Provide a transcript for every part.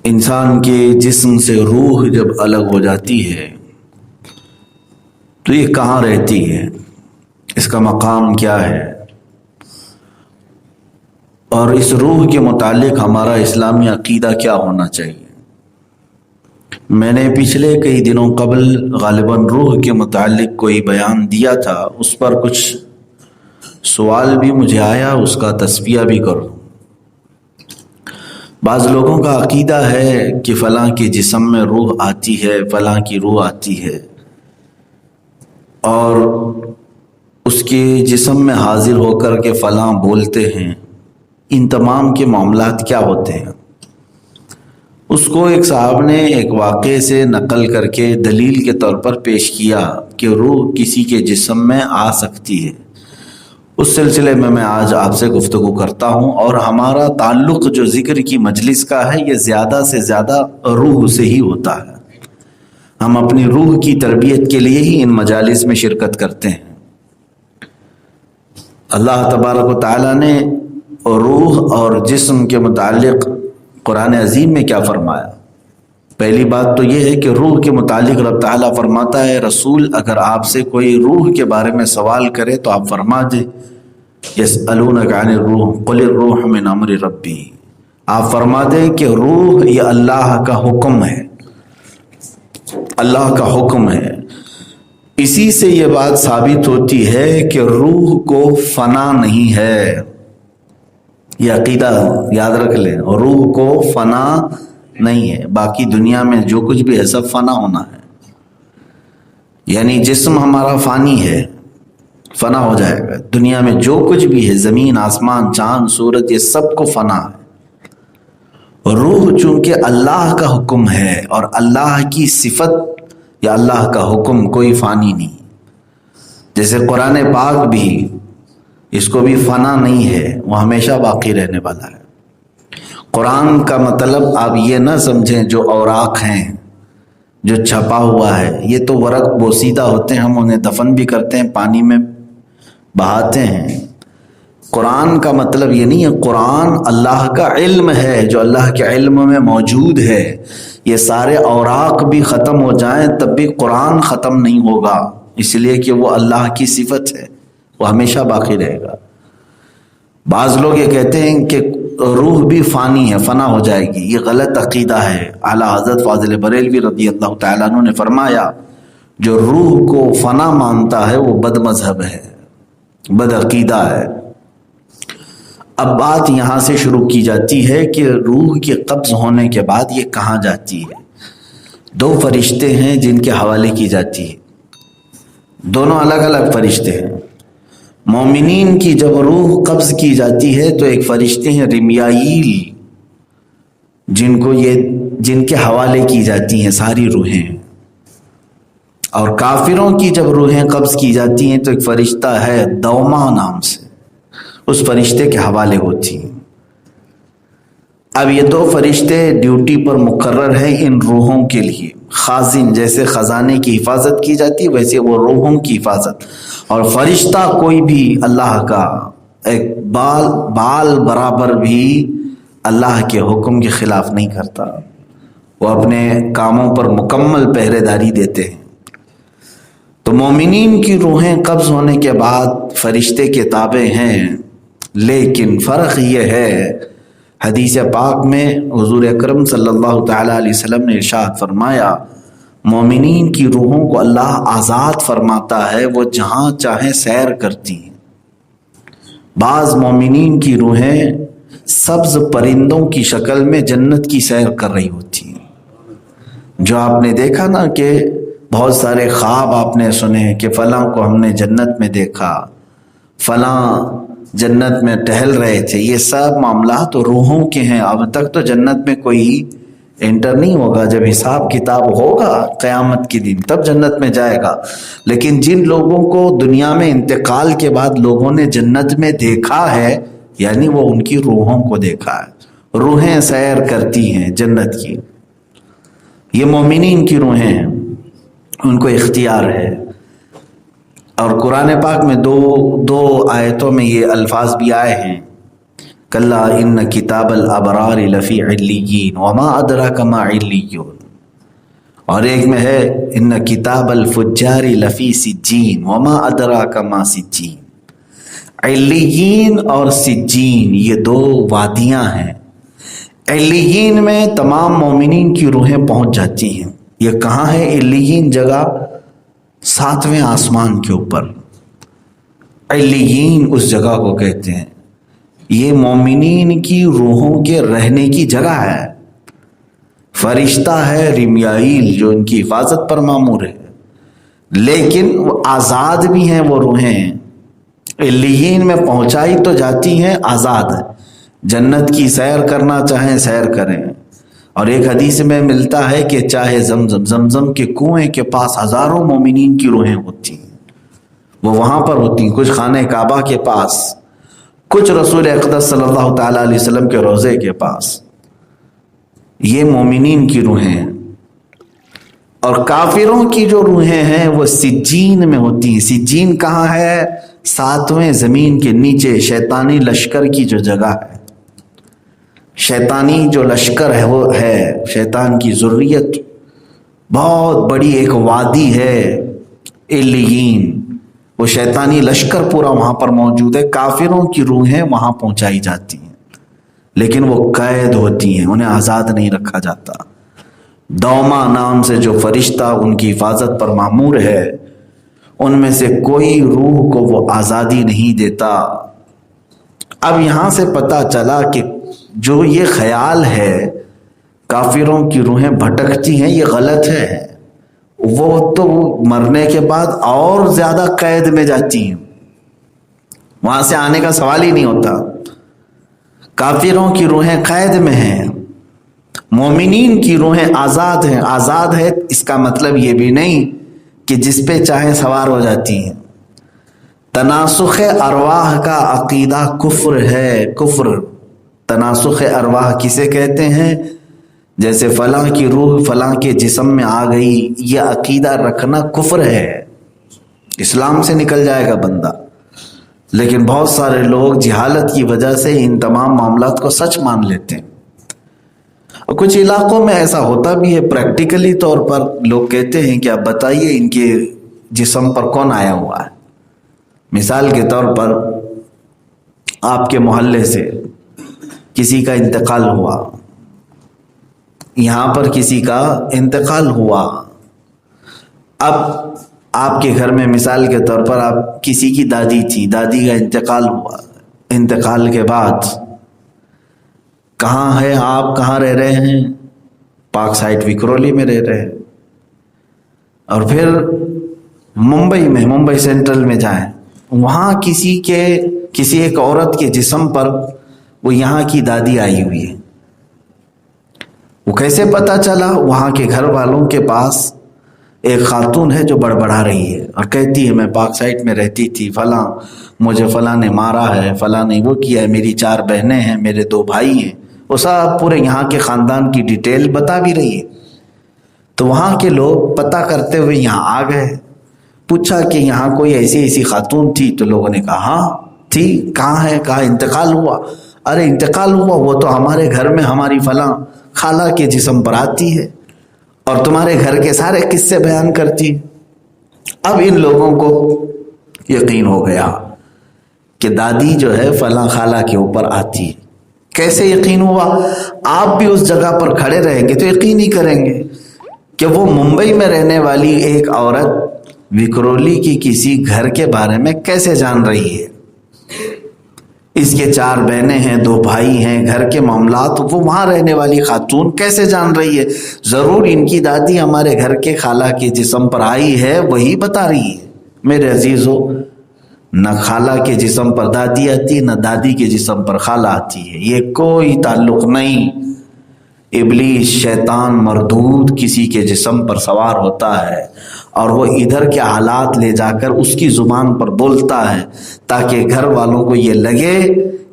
انسان کے جسم سے روح جب الگ ہو جاتی ہے تو یہ کہاں رہتی ہے، اس کا مقام کیا ہے، اور اس روح کے متعلق ہمارا اسلامی عقیدہ کیا ہونا چاہیے۔ میں نے پچھلے کئی دنوں قبل غالباً روح کے متعلق کوئی بیان دیا تھا، اس پر کچھ سوال بھی مجھے آیا، اس کا تصفیہ بھی کروں۔ بعض لوگوں کا عقیدہ ہے کہ فلاں کے جسم میں روح آتی ہے، فلاں کی روح آتی ہے، اور اس کے جسم میں حاضر ہو کر کے فلاں بولتے ہیں۔ ان تمام کے معاملات کیا ہوتے ہیں؟ اس کو ایک صاحب نے ایک واقعے سے نقل کر کے دلیل کے طور پر پیش کیا کہ روح کسی کے جسم میں آ سکتی ہے۔ اس سلسلے میں آج آپ سے گفتگو کرتا ہوں، اور ہمارا تعلق جو ذکر کی مجلس کا ہے یہ زیادہ سے زیادہ روح سے ہی ہوتا ہے۔ ہم اپنی روح کی تربیت کے لیے ہی ان مجالس میں شرکت کرتے ہیں۔ اللہ تبارک و تعالیٰ نے روح اور جسم کے متعلق قرآن عظیم میں کیا فرمایا؟ پہلی بات تو یہ ہے کہ روح کے متعلق رب تعالیٰ فرماتا ہے، رسول اگر آپ سے کوئی روح کے بارے میں سوال کرے تو آپ فرما دیں، یسألونک عن الروح قل الروح من امر ربی، آپ فرما دیں کہ روح یہ اللہ کا حکم ہے، اللہ کا حکم ہے۔ اسی سے یہ بات ثابت ہوتی ہے کہ روح کو فنا نہیں ہے، یہ عقیدہ یاد رکھ لیں، روح کو فنا نہیں ہے۔ باقی دنیا میں جو کچھ بھی ہے سب فنا ہونا ہے، یعنی جسم ہمارا فانی ہے، فنا ہو جائے گا۔ دنیا میں جو کچھ بھی ہے، زمین، آسمان، چاند، سورج، یہ سب کو فنا ہے۔ روح چونکہ اللہ کا حکم ہے اور اللہ کی صفت یا اللہ کا حکم، کوئی فانی نہیں۔ جیسے قرآن پاک بھی، اس کو بھی فنا نہیں ہے، وہ ہمیشہ باقی رہنے والا ہے۔ قرآن کا مطلب آپ یہ نہ سمجھیں جو اوراق ہیں، جو چھپا ہوا ہے، یہ تو ورق بوسیدہ ہوتے ہیں، ہم انہیں دفن بھی کرتے ہیں، پانی میں بہاتے ہیں۔ قرآن کا مطلب یہ نہیں ہے، قرآن اللہ کا علم ہے جو اللہ کے علم میں موجود ہے۔ یہ سارے اوراق بھی ختم ہو جائیں تب بھی قرآن ختم نہیں ہوگا، اس لیے کہ وہ اللہ کی صفت ہے، وہ ہمیشہ باقی رہے گا۔ بعض لوگ یہ کہتے ہیں کہ روح بھی فانی ہے، فنا ہو جائے گی، یہ غلط عقیدہ ہے۔ اعلیٰ حضرت فاضل بریلوی رضی اللہ تعالیٰ عنہ نے فرمایا، جو روح کو فنا مانتا ہے وہ بد مذہب ہے، بد عقیدہ ہے۔ اب بات یہاں سے شروع کی جاتی ہے کہ روح کے قبض ہونے کے بعد یہ کہاں جاتی ہے۔ دو فرشتے ہیں جن کے حوالے کی جاتی ہے، دونوں الگ الگ فرشتے ہیں۔ مومنین کی جب روح قبض کی جاتی ہے تو ایک فرشتے ہیں رمیائیل، جن کے حوالے کی جاتی ہیں ساری روحیں، اور کافروں کی جب روحیں قبض کی جاتی ہیں تو ایک فرشتہ ہے دوما نام سے، اس فرشتے کے حوالے ہوتی ہیں۔ اب یہ دو فرشتے ڈیوٹی پر مقرر ہیں ان روحوں کے لیے، خازن، جیسے خزانے کی حفاظت کی جاتی ہے ویسے وہ روحوں کی حفاظت۔ اور فرشتہ کوئی بھی اللہ کا ایک بال برابر بھی اللہ کے حکم کے خلاف نہیں کرتا، وہ اپنے کاموں پر مکمل پہرے داری دیتے ہیں۔ تو مومنین کی روحیں قبض ہونے کے بعد فرشتے کے تابع ہیں، لیکن فرق یہ ہے، حدیث پاک میں حضور اکرم صلی اللہ تعالیٰ علیہ وسلم نے ارشاد فرمایا، مومنین کی روحوں کو اللہ آزاد فرماتا ہے، وہ جہاں چاہیں سیر کرتی ہیں۔ بعض مومنین کی روحیں سبز پرندوں کی شکل میں جنت کی سیر کر رہی ہوتی ہیں۔ جو آپ نے دیکھا نا کہ بہت سارے خواب آپ نے سنے کہ فلاں کو ہم نے جنت میں دیکھا، فلاں جنت میں ٹہل رہے تھے، یہ سب معاملات روحوں کے ہیں۔ اب تک تو جنت میں کوئی انٹر نہیں ہوگا، جب حساب کتاب ہوگا قیامت کے دن تب جنت میں جائے گا۔ لیکن جن لوگوں کو دنیا میں انتقال کے بعد لوگوں نے جنت میں دیکھا ہے، یعنی وہ ان کی روحوں کو دیکھا ہے، روحیں سیر کرتی ہیں جنت کی۔ یہ مومنین کی روحیں ہیں، ان کو اختیار ہے۔ اور قرآن پاک میں دو آیتوں میں یہ الفاظ بھی آئے ہیں، کلا ان کتاب الابرار لفی علیین وما ادراک ما علیون، اور ایک میں ہے ان کتاب الفجار لفی سجین وما ادراک ما سجین۔ علیین اور سجین یہ دو وادیاں ہیں۔ علیین میں تمام مومنین کی روحیں پہنچ جاتی ہیں۔ یہ کہاں ہے علیین جگہ؟ 7ویں آسمان کے اوپر علیین اس جگہ کو کہتے ہیں۔ یہ مومنین کی روحوں کے رہنے کی جگہ ہے۔ فرشتہ ہے رمیائیل جو ان کی حفاظت پر مامور ہے، لیکن وہ آزاد بھی ہیں، وہ روحیں علیین میں پہنچائی تو جاتی ہیں، آزاد ہے۔ جنت کی سیر کرنا چاہیں سیر کریں۔ اور ایک حدیث میں ملتا ہے کہ چاہے زمزم کے کنویں کے پاس ہزاروں مومنین کی روحیں ہوتی ہیں، وہ وہاں پر ہوتی ہیں، کچھ خانہ کعبہ کے پاس، کچھ رسول اقدس صلی اللہ تعالیٰ علیہ وسلم کے روضے کے پاس۔ یہ مومنین کی روحیں ہیں۔ اور کافروں کی جو روحیں ہیں وہ سجین میں ہوتی ہیں۔ سجین کہاں ہے؟ 7ویں زمین کے نیچے شیطانی لشکر کی جو جگہ ہے، شیطانی جو لشکر ہے وہ ہے شیطان کی ذریت، بہت بڑی ایک وادی ہے علیین، وہ شیطانی لشکر پورا وہاں پر موجود ہے۔ کافروں کی روحیں وہاں پہنچائی جاتی ہیں، لیکن وہ قید ہوتی ہیں، انہیں آزاد نہیں رکھا جاتا۔ دوما نام سے جو فرشتہ ان کی حفاظت پر مامور ہے، ان میں سے کوئی روح کو وہ آزادی نہیں دیتا۔ اب یہاں سے پتہ چلا کہ جو یہ خیال ہے کافروں کی روحیں بھٹکتی ہیں، یہ غلط ہے۔ وہ تو مرنے کے بعد اور زیادہ قید میں جاتی ہیں، وہاں سے آنے کا سوال ہی نہیں ہوتا۔ کافروں کی روحیں قید میں ہیں، مومنین کی روحیں آزاد ہیں۔ آزاد ہے اس کا مطلب یہ بھی نہیں کہ جس پہ چاہے سوار ہو جاتی ہیں۔ تناسخ ارواح کا عقیدہ کفر ہے، کفر۔ تناسخ ارواح کسے کہتے ہیں؟ جیسے فلاں کی روح فلاں کے جسم میں آ گئی، یہ عقیدہ رکھنا کفر ہے، اسلام سے نکل جائے گا بندہ۔ لیکن بہت سارے لوگ جہالت کی وجہ سے ان تمام معاملات کو سچ مان لیتے ہیں، اور کچھ علاقوں میں ایسا ہوتا بھی ہے۔ پریکٹیکلی طور پر لوگ کہتے ہیں کہ آپ بتائیے ان کے جسم پر کون آیا ہوا ہے۔ مثال کے طور پر آپ کے محلے سے کسی کا انتقال ہوا، یہاں پر کسی کا انتقال ہوا، اب آپ کے گھر میں مثال کے طور پر آپ کسی کی دادی تھی، دادی کا انتقال ہوا، انتقال کے بعد کہاں ہے آپ، کہاں رہ رہے ہیں؟ پاک سائٹ وکرولی میں رہ رہے ہیں، اور پھر ممبئی میں، ممبئی سینٹرل میں جائیں، وہاں کسی ایک عورت کے جسم پر وہ یہاں کی دادی آئی ہوئی ہے۔ وہ کیسے پتا چلا؟ وہاں کے گھر والوں کے پاس ایک خاتون ہے جو بڑبڑا رہی ہے اور کہتی ہے میں پاک سائٹ میں رہتی تھی، فلاں مجھے فلاں نے مارا ہے، فلاں نے وہ کیا ہے، میری 4 بہنیں ہیں، میرے 2 بھائی ہیں، وہ سب پورے یہاں کے خاندان کی ڈیٹیل بتا بھی رہی ہے۔ تو وہاں کے لوگ پتہ کرتے ہوئے یہاں آ گئے، پوچھا کہ یہاں کوئی ایسی خاتون تھی؟ تو لوگوں نے کہا ہاں تھی۔ کہاں ہے؟ کہا انتقال ہوا۔ ارے انتقال ہوا؟ وہ تو ہمارے گھر میں ہماری فلاں خالہ کے جسم پر آتی ہے اور تمہارے گھر کے سارے قصے بیان کرتی۔ اب ان لوگوں کو یقین ہو گیا کہ دادی جو ہے فلاں خالہ کے اوپر آتی۔ کیسے یقین ہوا؟ آپ بھی اس جگہ پر کھڑے رہیں گے تو یقین ہی کریں گے کہ وہ ممبئی میں رہنے والی ایک عورت وکرولی کی کسی گھر کے بارے میں کیسے جان رہی ہے۔ اس کے 4 بہنیں ہیں، 2 بھائی ہیں، گھر کے معاملات وہ وہاں رہنے والی خاتون کیسے جان رہی ہے؟ ضرور ان کی دادی ہمارے گھر کے خالہ کے جسم پر آئی ہے، وہی بتا رہی ہے۔ میرے عزیزو، نہ خالہ کے جسم پر دادی آتی، نہ دادی کے جسم پر خالہ آتی ہے، یہ کوئی تعلق نہیں۔ ابلیس، شیطان مردود کسی کے جسم پر سوار ہوتا ہے اور وہ ادھر کے حالات لے جا کر اس کی زبان پر بولتا ہے تاکہ گھر والوں کو یہ لگے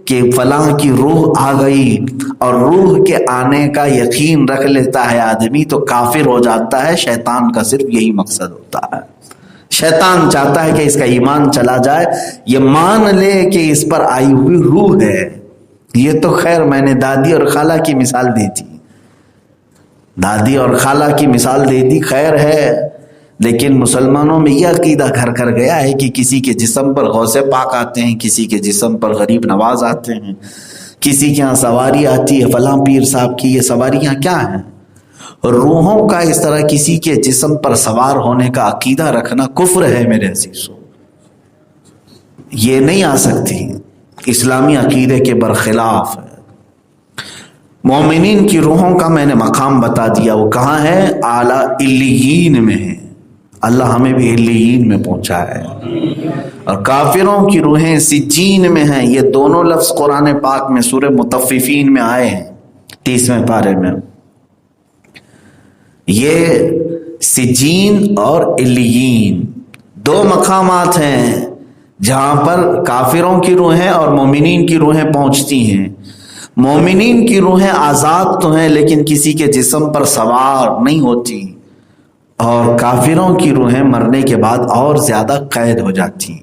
کہ فلاں کی روح آ گئی، اور روح کے آنے کا یقین رکھ لیتا ہے آدمی تو کافر ہو جاتا ہے۔ شیطان کا صرف یہی مقصد ہوتا ہے، شیطان چاہتا ہے کہ اس کا ایمان چلا جائے، یہ مان لے کہ اس پر آئی ہوئی روح ہے، یہ تو خیر میں نے دادی اور خالہ کی مثال دی تھی، دادی اور خالہ کی مثال دے دی، خیر ہے، لیکن مسلمانوں میں یہ عقیدہ گھر کر گیا ہے کہ کسی کے جسم پر غوث پاک آتے ہیں، کسی کے جسم پر غریب نواز آتے ہیں، کسی کے ہاں سواری آتی ہے فلاں پیر صاحب کی۔ یہ سواریاں کیا ہیں؟ روحوں کا اس طرح کسی کے جسم پر سوار ہونے کا عقیدہ رکھنا کفر ہے میرے عزیزوں، یہ نہیں آ سکتی، اسلامی عقیدے کے برخلاف ہے۔ مومنین کی روحوں کا میں نے مقام بتا دیا، وہ کہاں ہے؟ اعلیٰ علیین میں ہے، اللہ ہمیں بھی علیین میں پہنچا ہے۔ اور کافروں کی روحیں سجین میں ہیں، یہ دونوں لفظ قرآن پاک میں سورہ مطففین میں آئے ہیں 30ویں پارے میں۔ یہ سجین اور علیین دو مقامات ہیں جہاں پر کافروں کی روحیں اور مومنین کی روحیں پہنچتی ہیں۔ مومنین کی روحیں آزاد تو ہیں لیکن کسی کے جسم پر سوار نہیں ہوتی، اور کافروں کی روحیں مرنے کے بعد اور زیادہ قید ہو جاتی ہیں۔